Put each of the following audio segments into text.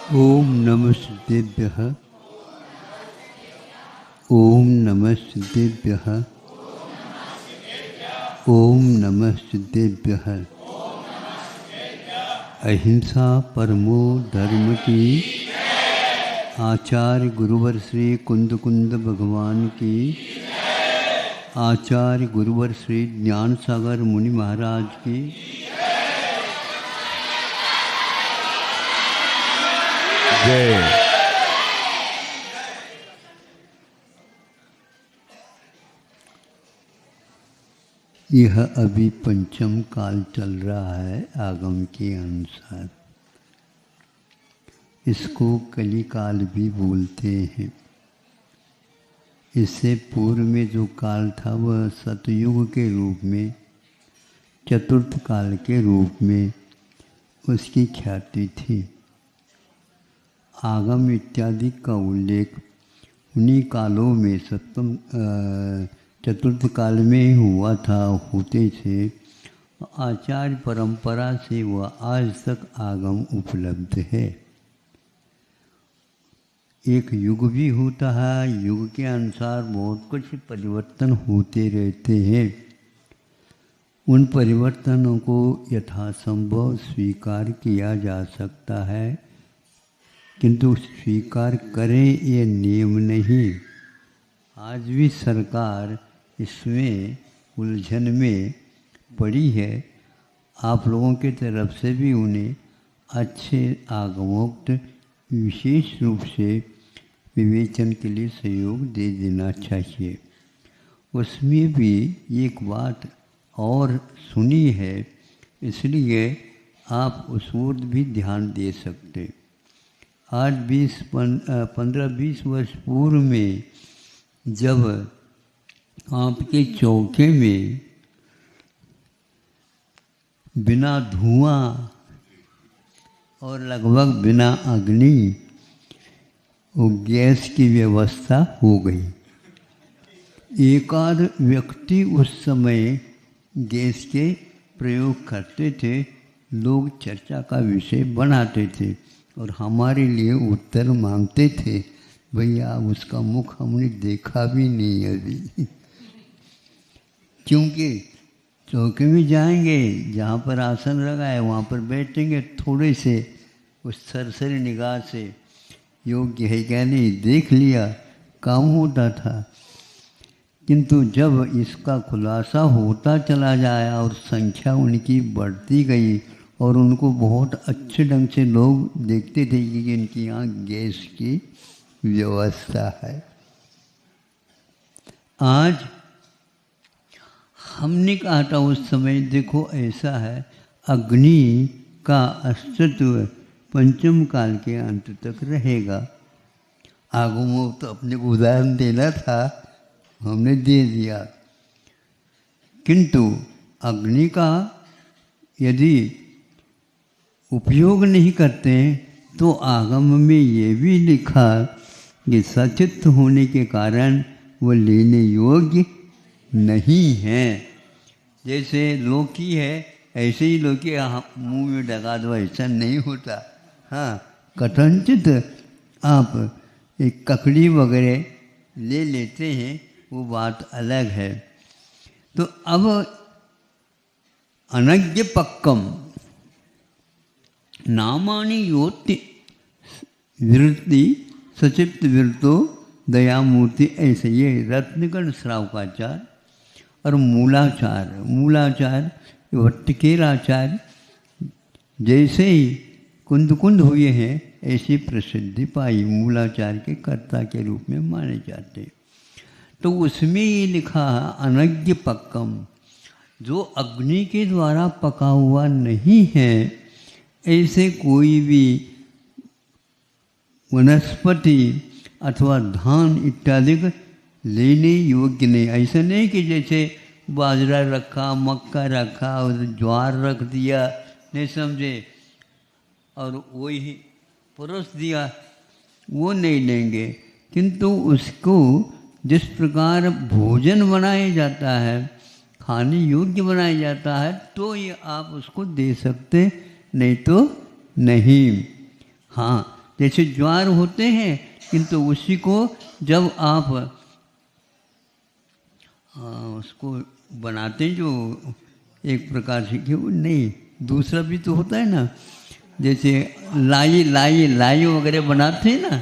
ओम नमः सिद्धेभ्यः। ओम नमः सिद्धेभ्यः। ओम नमः सिद्धेभ्यः। अहिंसा परमो धर्म की। आचार्य गुरुवर श्री कुंद कुंद भगवान की। आचार्य गुरुवर श्री ज्ञान सागर मुनि महाराज की। जय। यह अभी पंचम काल चल रहा है आगम के अनुसार। इसको कलिकाल भी बोलते हैं। इससे पूर्व में जो काल था वह सतयुग के रूप में, चतुर्थ काल के रूप में उसकी ख्याति थी। आगम इत्यादि का उल्लेख उन्हीं कालों में सप्तम चतुर्थ काल में हुआ था, होते थे। आचार्य परंपरा से वह आज तक आगम उपलब्ध है। एक युग भी होता है, युग के अनुसार बहुत कुछ परिवर्तन होते रहते हैं। उन परिवर्तनों को यथासंभव स्वीकार किया जा सकता है, किंतु स्वीकार करें ये नियम नहीं। आज भी सरकार इसमें उलझन में पड़ी है। आप लोगों की तरफ से भी उन्हें अच्छे आगमोक्त विशेष रूप से विवेचन के लिए सहयोग दे देना चाहिए। उसमें भी एक बात और सुनी है, इसलिए आप उस ओर भी ध्यान दे सकते। आज 15-20 वर्ष पूर्व में जब आपके चौके में बिना धुआं और लगभग बिना अग्नि वो गैस की व्यवस्था हो गई। एकाध व्यक्ति उस समय गैस के प्रयोग करते थे, लोग चर्चा का विषय बनाते थे और हमारे लिए उत्तर मांगते थे। भैया उसका मुख हमने देखा भी नहीं अभी। क्योंकि चौके में जाएंगे, जहाँ पर आसन लगा है वहाँ पर बैठेंगे, थोड़े से उस सरसरी निगाह से योग्य है क्या नहीं देख लिया, काम होता था। किंतु जब इसका खुलासा होता चला जाया और संख्या उनकी बढ़ती गई और उनको बहुत अच्छे ढंग से लोग देखते थे कि इनकी यहाँ गैस की व्यवस्था है। आज हमने कहा था उस समय, देखो ऐसा है, अग्नि का अस्तित्व पंचम काल के अंत तक रहेगा। आगमों तो अपने को उदाहरण देना था, हमने दे दिया। किंतु अग्नि का यदि उपयोग नहीं करते तो आगम में ये भी लिखा कि सचित्त होने के कारण वो लेने योग्य नहीं है। जैसे लौकी है, ऐसे ही लौकी मुंह में लगा दो, ऐसा नहीं होता। हाँ, कथनचित आप एक ककड़ी वगैरह ले लेते हैं, वो बात अलग है। तो अब अनज्ञ पक्कम नामानि योति विरति सचिप्त विरतो दयामूर्ति, ऐसे ये रत्नगण श्रावकाचार्य और मूलाचार्य वट्टिकेराचार्य जैसे ही कुंद कुंद हुए हैं, ऐसी प्रसिद्धि पाई, मूलाचार्य के कर्ता के रूप में माने जाते। तो उसमें ये लिखा अनज्ञ पक्कम, जो अग्नि के द्वारा पका हुआ नहीं है, ऐसे कोई भी वनस्पति अथवा धान इत्यादि लेने योग्य नहीं। ऐसा नहीं कि जैसे बाजरा रखा, मक्का रखा और ज्वार रख दिया, नहीं समझे, और वही परोस दिया, वो नहीं लेंगे। किंतु उसको जिस प्रकार भोजन बनाया जाता है, खाने योग्य बनाया जाता है, तो ये आप उसको दे सकते, नहीं तो नहीं। हाँ, जैसे ज्वार होते हैं, किंतु उसी को जब आप उसको बनाते हैं जो एक प्रकार से कि नहीं, दूसरा भी तो होता है ना, जैसे लाई वगैरह बनाते हैं ना,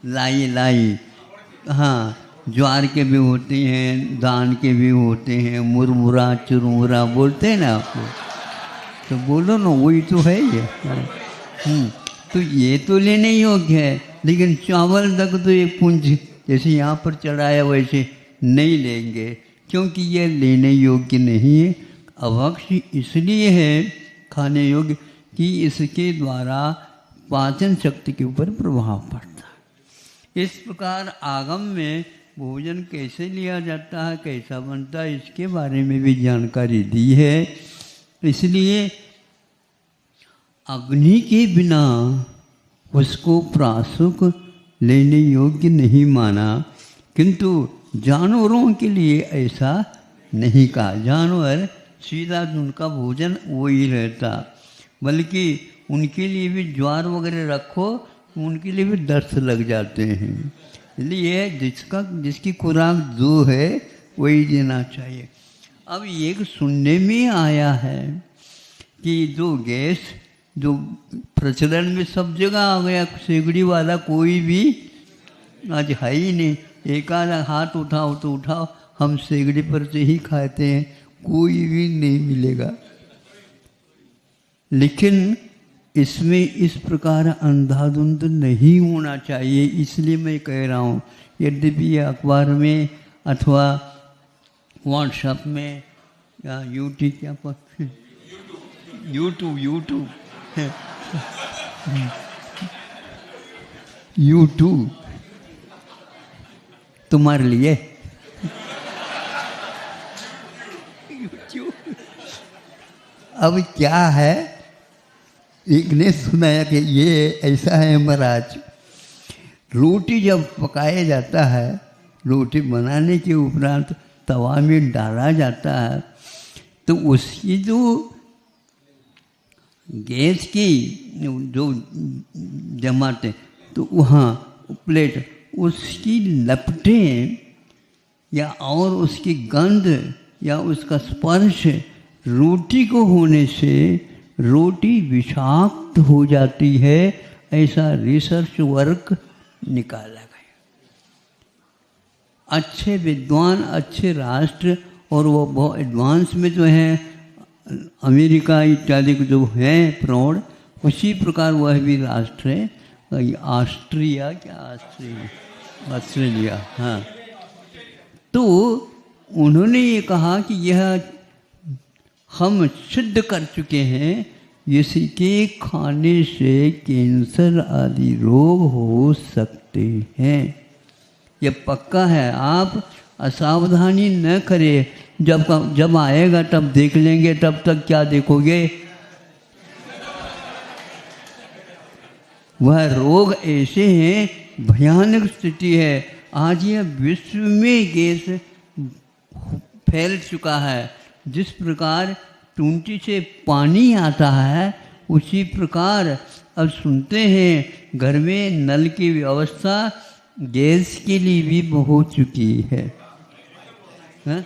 लाई हाँ, ज्वार के भी होते हैं, दान के भी होते हैं, मुरमुरा चुरमुरा बोलते हैं ना आपको, तो बोलो ना, वही तो है ये। तो ये तो लेने योग्य है, लेकिन चावल तक तो एक पुंज जैसे यहाँ पर चढ़ाया वैसे नहीं लेंगे, क्योंकि ये लेने योग्य नहीं है। अभक्ष इसलिए है खाने योग्य कि इसके द्वारा पाचन शक्ति के ऊपर प्रभाव पड़ता है। इस प्रकार आगम में भोजन कैसे लिया जाता है, कैसा बनता है, इसके बारे में भी जानकारी दी है। इसलिए अग्नि के बिना उसको प्रासुक लेने योग्य नहीं माना, किंतु जानवरों के लिए ऐसा नहीं कहा। जानवर सीधा उनका भोजन वही रहता, बल्कि उनके लिए भी ज्वार वगैरह रखो, उनके लिए भी दस्त लग जाते हैं। इसलिए जिसकी खुराक जो है वही देना चाहिए। अब एक सुनने में आया है कि जो गैस जो प्रचलन में सब जगह आ गया, सेगड़ी वाला कोई भी आज है ही नहीं। एक आधा हाथ उठाओ तो उठाओ, हम सेगड़ी पर से ही खाते हैं, कोई भी नहीं मिलेगा। लेकिन इसमें इस प्रकार अंधाधुंध नहीं होना चाहिए, इसलिए मैं कह रहा हूँ। यद्यपि अखबार में अथवा व्हाट्सएप में या यूट्यूब तुम्हारे लिए अब क्या है, एक ने सुनाया कि ये ऐसा है महाराज, रोटी जब पकाया जाता है, रोटी बनाने के उपरांत तवा में डाला जाता है, तो उसकी जो गैस की जो जमाते तो वहाँ प्लेट उसकी लपटें या और उसकी गंध या उसका स्पर्श रोटी को होने से रोटी विषाक्त हो जाती है, ऐसा रिसर्च वर्क निकाला गया। अच्छे विद्वान, अच्छे राष्ट्र, और वो बहुत एडवांस में जो है अमेरिका इत्यादि जो हैं प्रौढ़, उसी प्रकार वह भी राष्ट्र है ऑस्ट्रेलिया, हाँ। तो उन्होंने ये कहा कि यह हम सिद्ध कर चुके हैं, इसके खाने से कैंसर आदि रोग हो सकते हैं। यह पक्का है, आप असावधानी न करें। जब आएगा तब देख लेंगे, तब तक क्या देखोगे, वह रोग ऐसे हैं, भयानक स्थिति है। आज यह विश्व में गैस फैल चुका है। जिस प्रकार टूंटी से पानी आता है, उसी प्रकार अब सुनते हैं घर में नल की व्यवस्था गैस के लिए भी हो चुकी है। हाँ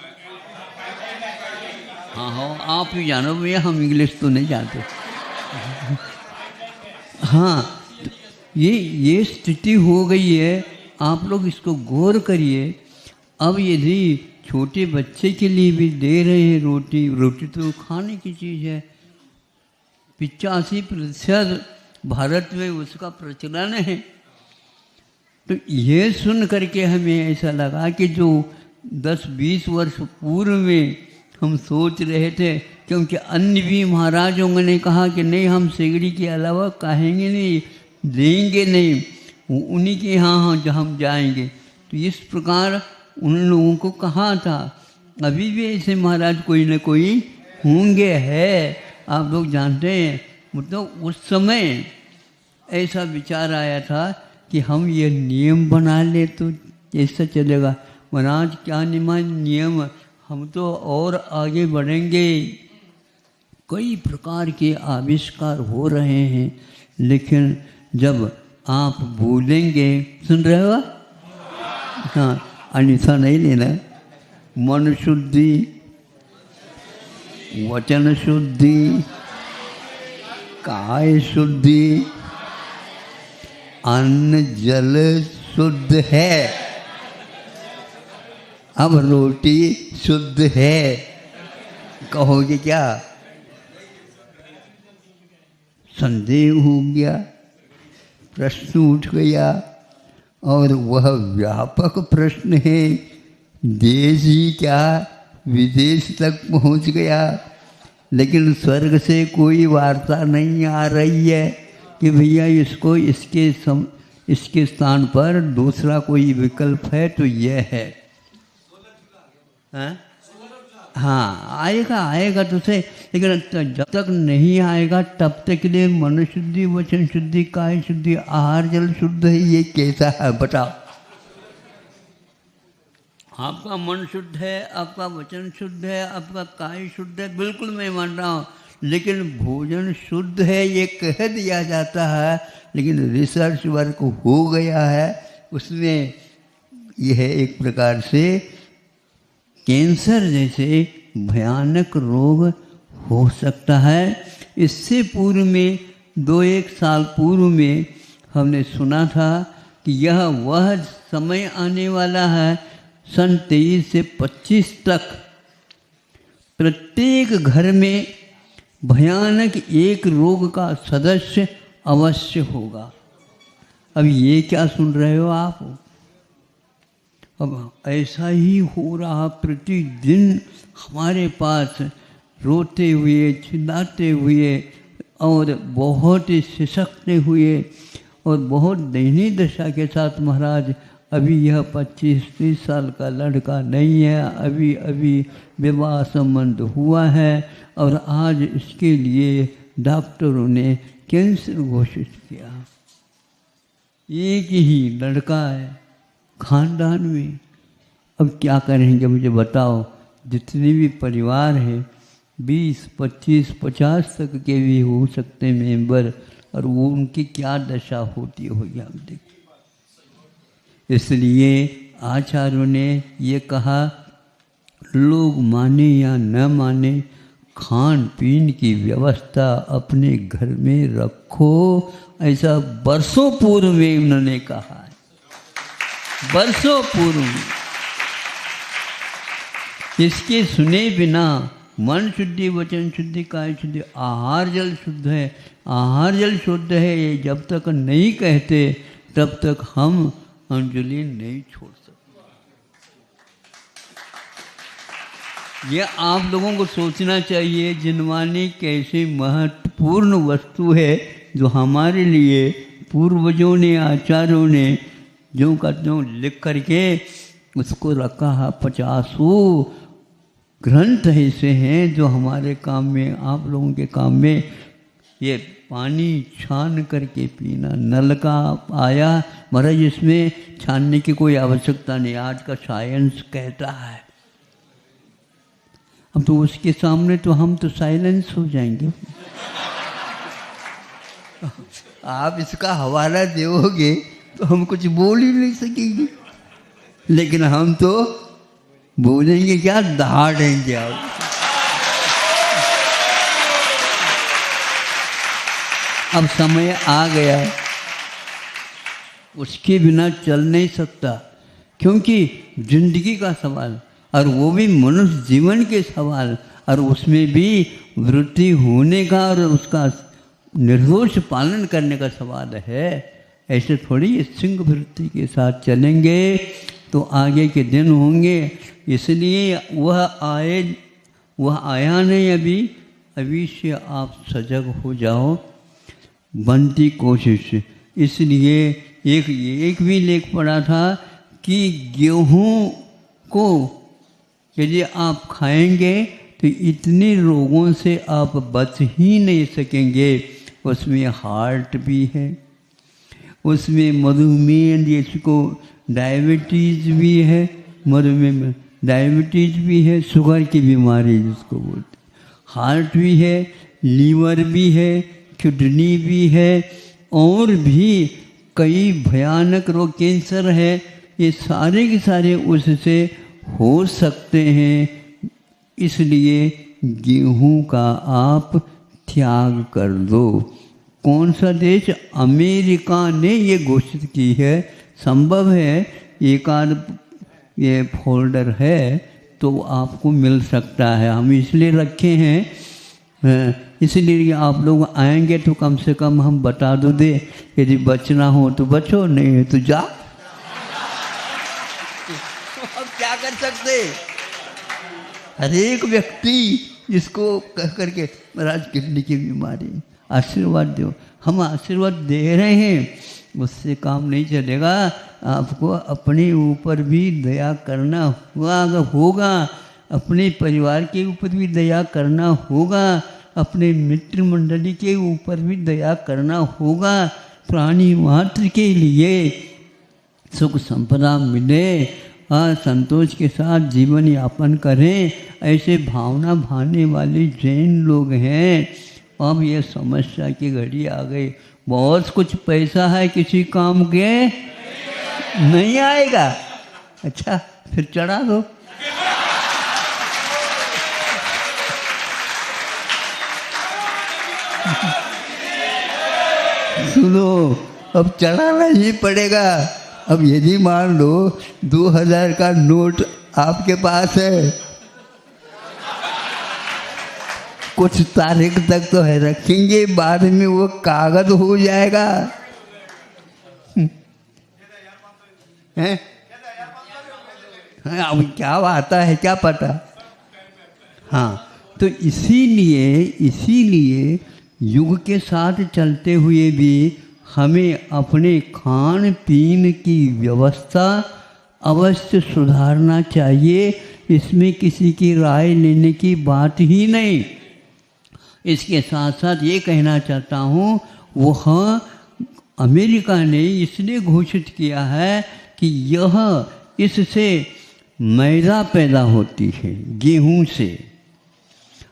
हाँ, आप ही जानो भैया, हम इंग्लिश तो नहीं जानते। हाँ, ये स्थिति हो गई है। आप लोग इसको गौर करिए। अब यदि छोटे बच्चे के लिए भी दे रहे हैं रोटी तो खाने की चीज़ है। 85% भारत में उसका प्रचलन है। तो ये सुन करके हमें ऐसा लगा कि जो 10-20 वर्ष पूर्व में हम सोच रहे थे, क्योंकि अन्य भी महाराजों ने कहा कि नहीं, हम सिगड़ी के अलावा कहेंगे नहीं, देंगे नहीं, उन्हीं के यहाँ हम जाएंगे। तो इस प्रकार उन लोगों को कहा था। अभी भी ऐसे महाराज कोई न कोई होंगे, है, आप लोग जानते हैं। मतलब उस समय ऐसा विचार आया था कि हम ये नियम बना ले तो ऐसा चलेगा। महाराज क्या नियम, हम तो और आगे बढ़ेंगे। कई प्रकार के आविष्कार हो रहे हैं, लेकिन जब आप बोलेंगे, सुन रहे हो? हाँ, अन्यथा नहीं लेना। मन शुद्धि, वचन शुद्धि, काय शुद्धि, अन्न जल शुद्ध है। अब रोटी शुद्ध है, कहोगे क्या? संदेह हो गया, प्रश्न उठ गया, और वह व्यापक प्रश्न है, देश ही क्या विदेश तक पहुंच गया। लेकिन स्वर्ग से कोई वार्ता नहीं आ रही है कि भैया इसको इसके स्थान पर दूसरा कोई विकल्प है तो यह है। हाँ, आएगा तो सही, लेकिन जब तक नहीं आएगा तब तक के लिए मन शुद्धि, वचन शुद्धि, काय शुद्धि, आहार जल शुद्ध है, ये कैसा है बताओ? आपका मन शुद्ध है, आपका वचन शुद्ध है, आपका काय शुद्ध है, बिल्कुल मैं मान रहा हूँ, लेकिन भोजन शुद्ध है ये कह दिया जाता है, लेकिन रिसर्च वर्क हो गया है, उसमें यह एक प्रकार से कैंसर जैसे भयानक रोग हो सकता है। इससे पूर्व में 2-1 साल पूर्व में हमने सुना था कि यह वह समय आने वाला है, सन 23 से 25 तक प्रत्येक घर में भयानक एक रोग का सदस्य अवश्य होगा। अब ये क्या सुन रहे हो आप? अब ऐसा ही हो रहा, प्रतिदिन हमारे पास रोते हुए, चिल्लाते हुए और बहुत ही सिसकते हुए और बहुत दयनीय दशा के साथ, महाराज अभी यह 25-30 साल का लड़का नहीं है, अभी अभी विवाह संबंध हुआ है और आज इसके लिए डॉक्टरों ने कैंसर घोषित किया। एक ही लड़का है खानदान में। अब क्या करेंगे मुझे बताओ? जितने भी परिवार हैं 20, 25, 50 तक के भी हो सकते हैं मेंबर, और वो उनकी क्या दशा होती होगी हम देखिए। इसलिए आचार्यों ने ये कहा, लोग माने या न माने, खान पीन की व्यवस्था अपने घर में रखो, ऐसा बरसों पूर्व में उन्होंने कहा है, बरसों पूर्व में। इसके सुने बिना मन शुद्धि, वचन शुद्धि, काय शुद्धि, आहार जल शुद्ध है, आहार जल शुद्ध है, ये जब तक नहीं कहते तब तक हम अंजलि नहीं छोड़ सकते। ये आप लोगों को सोचना चाहिए, जिनवानी कैसी महत्वपूर्ण वस्तु है जो हमारे लिए पूर्वजों ने, आचार्यों ने जो का त्यों लिख करके उसको रखा है। 50 ग्रंथ ऐसे हैं जो हमारे काम में, आप लोगों के काम में। ये पानी छान करके पीना, नल का आया, महाराज इसमें छानने की कोई आवश्यकता नहीं, आज का साइंस कहता है। अब तो उसके सामने तो हम तो साइलेंस हो जाएंगे। आप इसका हवाला दोगे तो हम कुछ बोल ही नहीं सकेंगे, लेकिन हम तो बोलेंगे क्या, दहाड़ेंगे आप। अब समय आ गया, उसके बिना चल नहीं सकता, क्योंकि जिंदगी का सवाल, और वो भी मनुष्य जीवन के सवाल, और उसमें भी वृत्ति होने का और उसका निर्दोष पालन करने का सवाल है। ऐसे थोड़ी सिंह वृत्ति के साथ चलेंगे तो आगे के दिन होंगे। इसलिए वह आया नहीं अभी से आप सजग हो जाओ, बनती कोशिश। इसलिए एक भी लेख पढ़ा था कि गेहूं को यदि आप खाएंगे तो इतने रोगों से आप बच ही नहीं सकेंगे। उसमें हार्ट भी है, उसमें मधुमेह जिसको डायबिटीज़ भी है, मधुमेह में डायबिटीज़ भी है, शुगर की बीमारी जिसको बोलते, हार्ट भी है, लीवर भी है, किडनी भी है, और भी कई भयानक रोग, कैंसर है, ये सारे के सारे उससे हो सकते हैं। इसलिए गेहूं का आप त्याग कर दो। कौन सा देश? अमेरिका ने ये घोषित की है। संभव है एक आध ये फोल्डर है तो आपको मिल सकता है, हम इसलिए रखे हैं। इसलिए आप लोग आएंगे तो कम से कम हम बता दो दे, यदि बचना हो तो बचो, नहीं है तो जा। अब क्या कर सकते? हर एक व्यक्ति इसको कह करके महाराज किडनी की बीमारी, आशीर्वाद दो, हम आशीर्वाद दे रहे हैं, उससे काम नहीं चलेगा। आपको अपने ऊपर भी दया करना होगा, अपने परिवार के ऊपर भी दया करना होगा, अपने मित्र मंडली के ऊपर भी दया करना होगा। प्राणी मात्र के लिए सुख संपदा मिले, संतोष के साथ जीवन यापन करें, ऐसे भावना भाने वाले जैन लोग हैं। अब ये समस्या की घड़ी आ गई, बहुत कुछ पैसा है, किसी काम के नहीं आएगा। अच्छा फिर चढ़ा दो। सुनो, अब चढ़ाना ही पड़ेगा। अब यदि मान लो 2000 का नोट आपके पास है, कुछ तारीख तक तो है रखेंगे, बाद में वो कागज हो जाएगा। हैं? अब क्या आता है क्या पता। हाँ, तो इसीलिए युग के साथ चलते हुए भी हमें अपने खान पीन की व्यवस्था अवश्य सुधारना चाहिए। इसमें किसी की राय लेने की बात ही नहीं। इसके साथ साथ ये कहना चाहता हूँ, वह अमेरिका ने इसलिए घोषित किया है कि यह इससे मैदा पैदा होती है गेहूं से,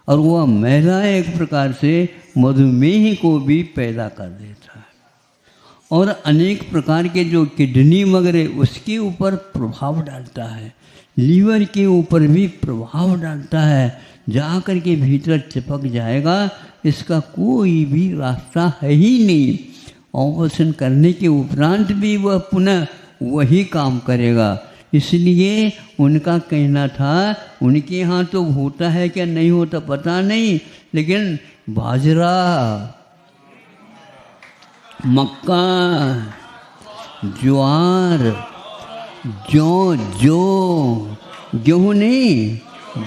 और वह मैदा एक प्रकार से मधुमेह को भी पैदा कर देता है, और अनेक प्रकार के जो किडनी वगैरह उसके ऊपर प्रभाव डालता है, लीवर के ऊपर भी प्रभाव डालता है, जा कर के भीतर चिपक जाएगा। इसका कोई भी रास्ता है ही नहीं। ऑपरेशन करने के उपरांत भी वह पुनः वही काम करेगा। इसलिए उनका कहना था, उनके यहाँ तो होता है क्या नहीं होता पता नहीं, लेकिन बाजरा, मक्का, ज्वार, जौ गेहूँ नहीं,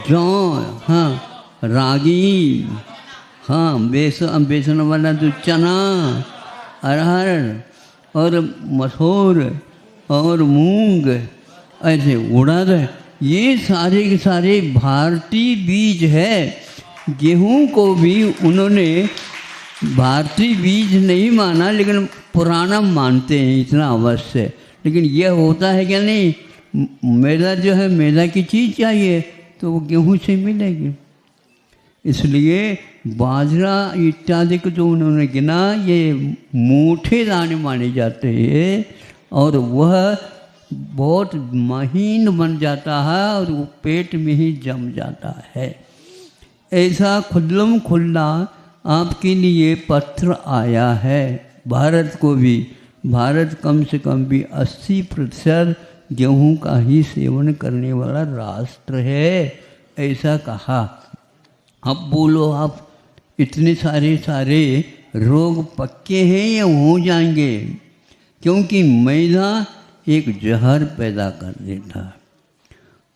जौ, हाँ, रागी, हाँ, बेसन वाला तो चना, अरहर और मसूर और मूंग, ऐसे उड़द, ये सारे के सारे भारतीय बीज है। गेहूं को भी उन्होंने भारतीय बीज नहीं माना, लेकिन पुराना मानते हैं, इतना अवश्य। लेकिन यह होता है क्या नहीं, मैदा जो है, मैदा की चीज़ चाहिए तो वो गेहूं से मिलेगी। इसलिए बाजरा इत्यादि को जो उन्होंने गिना, ये मोटे दाने माने जाते हैं, और वह बहुत महीन बन जाता है और वो पेट में ही जम जाता है। ऐसा खुल्लम खुल्ला आपके लिए पत्र आया है। भारत को भी, भारत कम से कम भी 80% गेहूं का ही सेवन करने वाला राष्ट्र है, ऐसा कहा। अब बोलो आप, इतने सारे रोग पक्के हैं या हो जाएंगे? क्योंकि मैदा एक जहर पैदा कर देता है।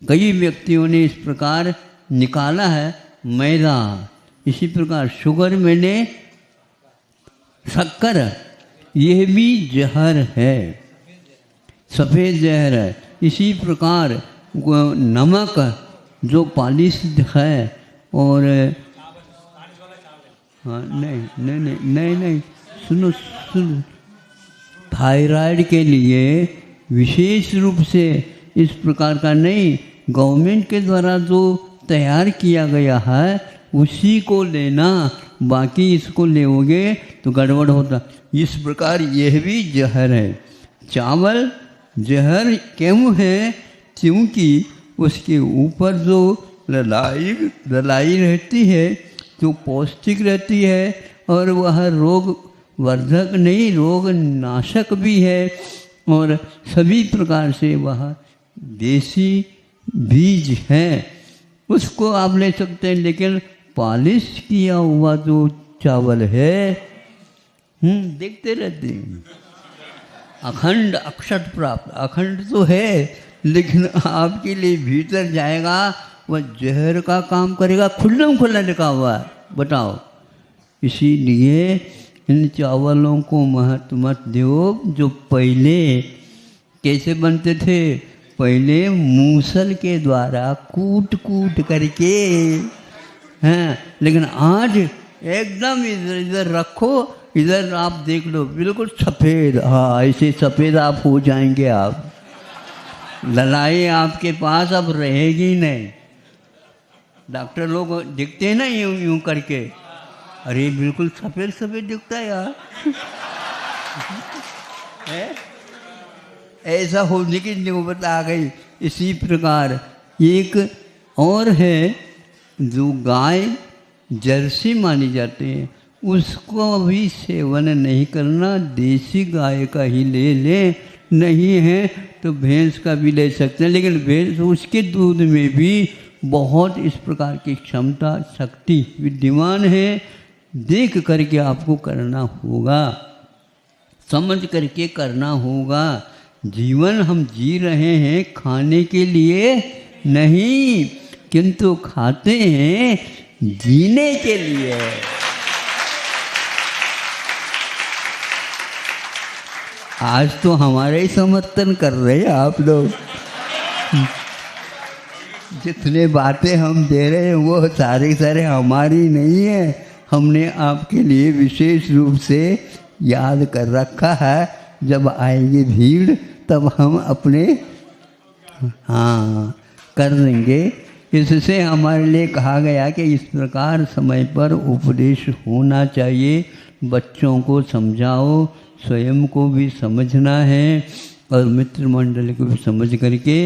कई व्यक्तियों ने इस प्रकार निकाला है मैदा। इसी प्रकार शुगर मैंने शक्कर, यह भी जहर है, सफ़ेद जहर है। इसी प्रकार नमक जो पालिश है, और हाँ, नहीं, सुनो, थायराइड के लिए विशेष रूप से इस प्रकार का नहीं, गवर्नमेंट के द्वारा जो तैयार किया गया है उसी को लेना, बाकी इसको लेओगे तो गड़बड़ होता। इस प्रकार यह भी जहर है। चावल जहर क्यों है? क्योंकि उसके ऊपर जो ललाई रहती है, जो पौष्टिक रहती है, और वह रोग वर्धक नहीं, रोग नाशक भी है, और सभी प्रकार से वह देसी बीज है। उसको आप ले सकते हैं, लेकिन पॉलिश किया हुआ जो चावल है, देखते रहते हैं। अखंड अक्षत प्राप्त, अखंड तो है, लेकिन आपके लिए भीतर जाएगा वह जहर का काम करेगा। खुल्लम खुल्ला लिखा हुआ है, बताओ। इसीलिए इन चावलों को महत्व मत दो। जो पहले कैसे बनते थे? पहले मूसल के द्वारा कूट कूट करके, हैं, लेकिन आज एकदम इधर रखो, इधर आप देख लो, बिल्कुल सफ़ेद। हाँ, ऐसे सफ़ेद आप हो जाएंगे। आप ललाई आपके पास अब रहेगी नहीं। डॉक्टर लोग दिखते हैं ना यूं यूं करके, अरे बिल्कुल सफ़ेद सफ़ेद दिखता है यार। है? ऐसा होने की नौबत आ गई। इसी प्रकार एक और है, जो गाय जर्सी मानी जाते हैं, उसको भी सेवन नहीं करना। देसी गाय का ही ले लें, नहीं है तो भैंस का भी ले सकते हैं। लेकिन भैंस, उसके दूध में भी बहुत इस प्रकार की क्षमता, शक्ति विद्यमान है। देख करके आपको करना होगा, समझ करके करना होगा। जीवन हम जी रहे हैं खाने के लिए नहीं, किंतु खाते हैं जीने के लिए। आज तो हमारे ही समर्थन कर रहे हैं आप लोग। जितने बातें हम दे रहे हैं वो सारे हमारी नहीं है, हमने आपके लिए विशेष रूप से याद कर रखा है। जब आएगी भीड़ तब हम अपने कर देंगे। इससे हमारे लिए कहा गया कि इस प्रकार समय पर उपदेश होना चाहिए। बच्चों को समझाओ, स्वयं को भी समझना है, और मित्र मंडल को भी समझ करके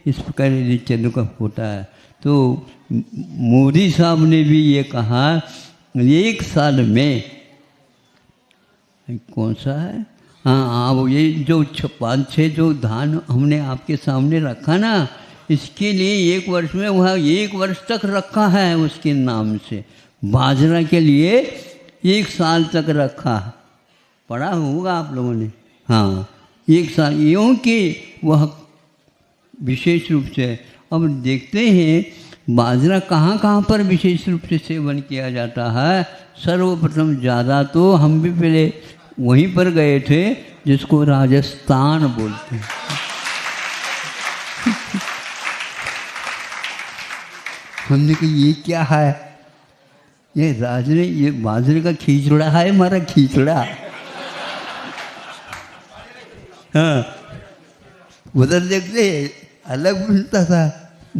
इस प्रकार चल का होता है। तो मोदी साहब ने भी ये कहा, 1 साल में, कौन सा है, हाँ, वो ये जो 5-6 जो धान हमने आपके सामने रखा ना, इसके लिए 1 वर्ष में वह 1 वर्ष तक रखा है उसके नाम से। बाजरा के लिए 1 साल तक रखा, पढ़ा होगा आप लोगों ने। हाँ, 1 साल, यूँ कि वह विशेष रूप से। अब देखते हैं बाजरा कहाँ कहाँ पर विशेष रूप से सेवन किया जाता है। सर्वप्रथम ज़्यादा तो हम भी पहले वहीं पर गए थे, जिसको राजस्थान बोलते हैं। हमने कहा ये क्या है? ये बाजरे का खिचड़ा है, हमारा खिचड़ा। हाँ, उधर देखते अलग मिलता था,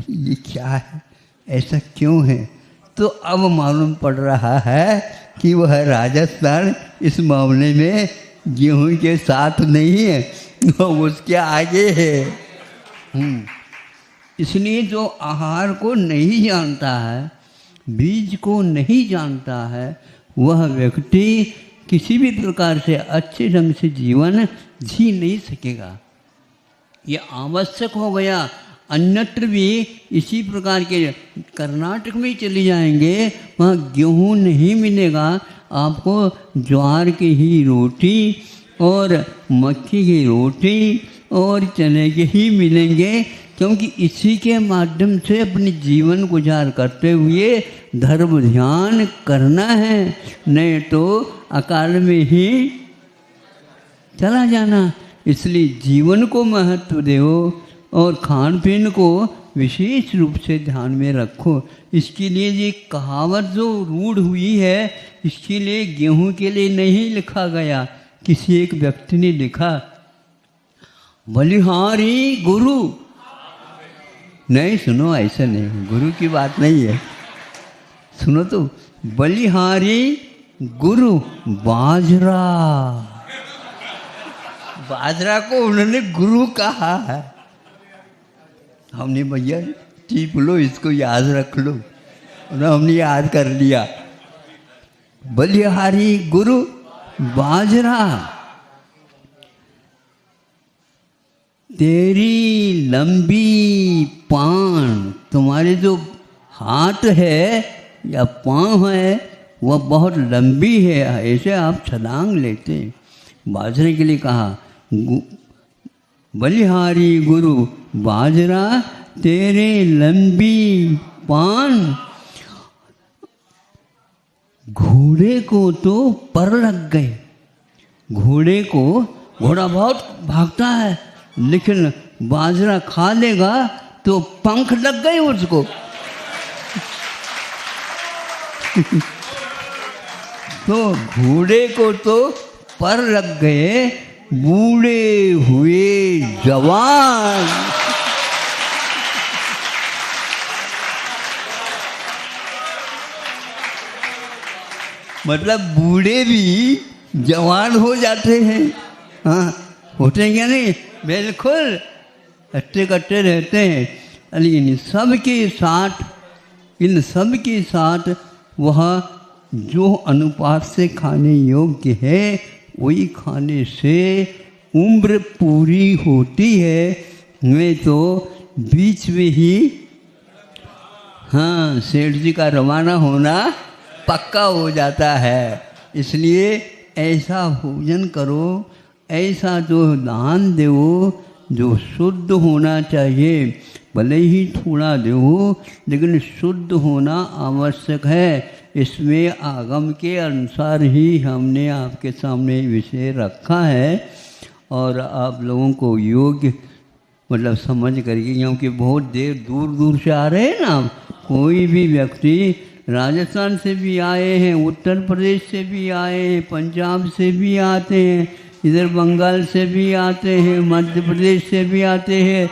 ये क्या है, ऐसा क्यों है? तो अब मालूम पड़ रहा है कि वह राजस्थान इस मामले में गेहूं के साथ नहीं है, वो उसके आगे है। इसलिए जो आहार को नहीं जानता है, बीज को नहीं जानता है, वह व्यक्ति किसी भी प्रकार से अच्छे ढंग से जीवन जी नहीं सकेगा। ये आवश्यक हो गया। अन्यत्र भी इसी प्रकार के, कर्नाटक में चले जाएंगे, वहाँ गेहूँ नहीं मिलेगा आपको, ज्वार की ही रोटी और मक्की की रोटी और चने के ही मिलेंगे, क्योंकि इसी के माध्यम से अपने जीवन गुजार करते हुए धर्म ध्यान करना है, नहीं तो अकाल में ही चला जाना। इसलिए जीवन को महत्व दो और खान पीन को विशेष रूप से ध्यान में रखो। इसके लिए ये कहावत जो रूढ़ हुई है, इसके लिए गेहूं के लिए नहीं लिखा गया, किसी एक व्यक्ति ने लिखा, बलिहारी गुरु। नहीं, सुनो, ऐसा नहीं, गुरु की बात नहीं है। सुनो तो, बलिहारी गुरु बाजरा। बाजरा को उन्होंने गुरु कहा है। हमने भैया टीप लो, इसको याद रख लो। हमने याद कर लिया। बलिहारी गुरु बाजरा, तेरी लंबी पान, तुम्हारे जो हाथ है या पाँव है वह बहुत लंबी है, ऐसे आप छलांग लेते हैं। बाजरे के लिए कहा बलिहारी गुरु बाजरा, तेरे लंबी पान, घोड़े को तो पर लग गए। घोड़े को, घोड़ा बहुत भागता है लेकिन बाजरा खा लेगा तो पंख लग गए उसको। तो घोड़े को तो पर लग गए, बूढ़े हुए जवान। मतलब बूढ़े भी जवान हो जाते हैं। हाँ, होते हैं क्या नहीं? बिल्कुल हट्टे कट्टे रहते हैं। इन सब के साथ वह जो अनुपात से खाने योग्य है वही खाने से उम्र पूरी होती है। मैं तो बीच में ही हाँ सेठ जी का रवाना होना पक्का हो जाता है। इसलिए ऐसा भोजन करो, ऐसा जो दान दो जो शुद्ध होना चाहिए। भले ही थोड़ा दो लेकिन शुद्ध होना आवश्यक है। इसमें आगम के अनुसार ही हमने आपके सामने विषय रखा है और आप लोगों को योग्य मतलब समझ करके, क्योंकि बहुत देर दूर दूर से आ रहे हैं ना। कोई भी व्यक्ति राजस्थान से भी आए हैं, उत्तर प्रदेश से भी आए हैं, पंजाब से भी आते हैं, इधर बंगाल से भी आते हैं, मध्य प्रदेश से भी आते हैं,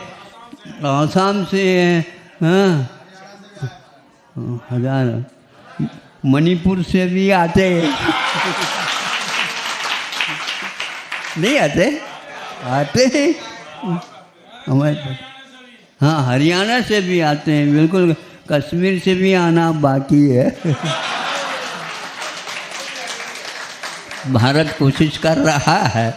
आसाम से हैं, हाँ हजार, मणिपुर से भी आते हैं। नहीं आते? आते हैं हमारे पास। हाँ, हरियाणा से भी आते हैं, बिल्कुल। कश्मीर से भी आना बाकी है। भारत कोशिश कर रहा है।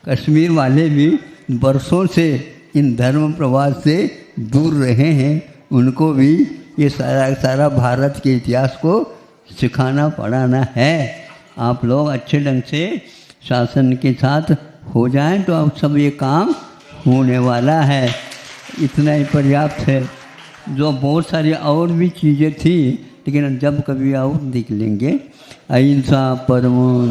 कश्मीर वाले भी बरसों से इन धर्म प्रवास से दूर रहे हैं, उनको भी ये सारा भारत के इतिहास को सिखाना पढ़ाना है। आप लोग अच्छे ढंग से शासन के साथ हो जाएं तो अब सब ये काम होने वाला है। इतना ही पर्याप्त है। जो बहुत सारी और भी चीज़ें थी लेकिन जब कभी और देख लेंगे। अहिंसा परमो